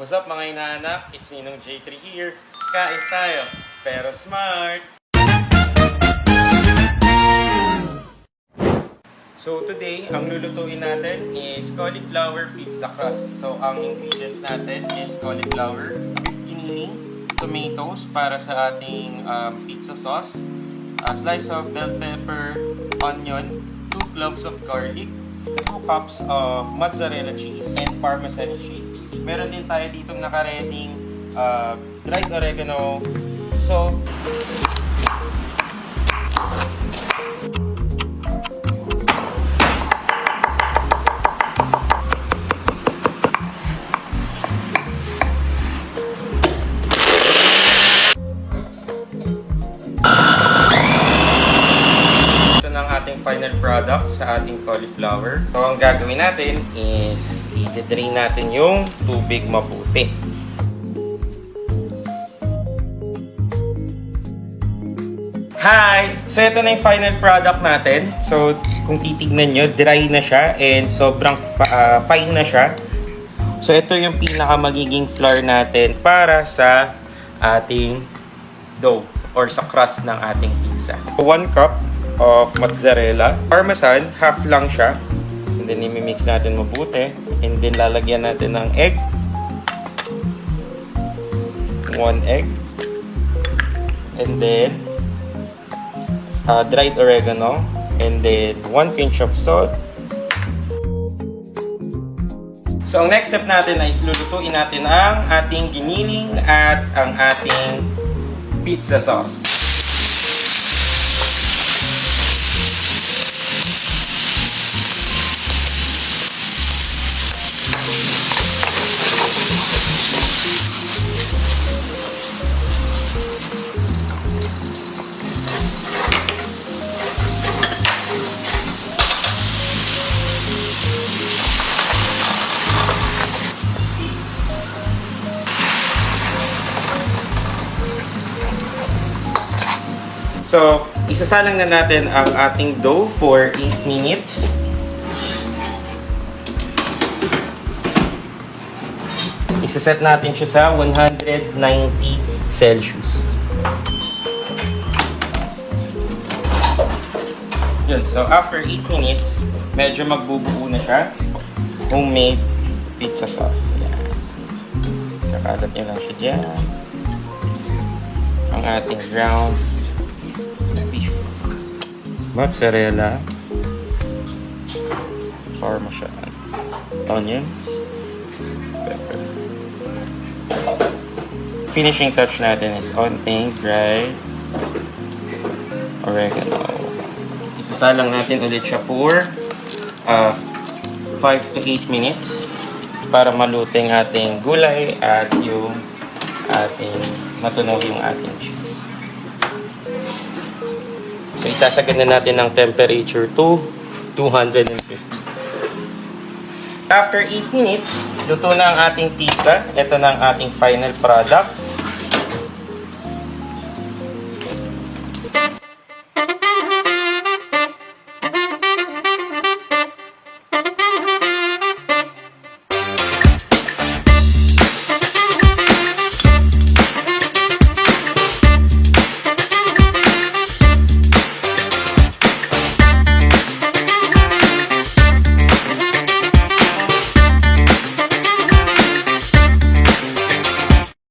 What's up mga inaanak? It's Ninong J3 here. Kain tayo, pero smart! So today, ang lulutuin natin is cauliflower pizza crust. So ang ingredients natin is cauliflower, giniling, tomatoes para sa ating pizza sauce, a slice of bell pepper, onion, 2 cloves of garlic, 2 cups of mozzarella cheese, and parmesan cheese. Meron din tayo ditong naka-reading dried oregano, salt, ating final product sa ating cauliflower. So, ang gagawin natin is i-drain natin yung tubig mabuti. Hi! So, ito na yung final product natin. So, kung titignan nyo, dry na siya and sobrang fine na siya. So, ito yung pinaka magiging flour natin para sa ating dough or sa crust ng ating pizza. 1 cup of mozzarella. Parmesan, half lang siya. And then, imimix natin mabuti. And then, lalagyan natin ng egg. 1 egg. And then, dried oregano. And then, 1 pinch of salt. So, ang next step natin ay lulutuin natin ang ating giniling at ang ating pizza sauce. So, isasalang na natin ang ating dough for 8 minutes. Isaset natin siya sa 190 Celsius. Yun. So, after 8 minutes, medyo magbubuo na siya. Homemade pizza sauce. Yan. Kakalat nyo lang siya dyan. Ang ating ground beef, mozzarella, parmesan, onions, pepper. Finishing touch natin is onting dried oregano. Isasalang natin ulit siya for 5 to 8 minutes para maluting ating gulay at yung ating matunog yung ating cheese. So, isasagad na natin ng temperature to 250. After 8 minutes, luto na ang ating pizza. Ito na ang ating final product.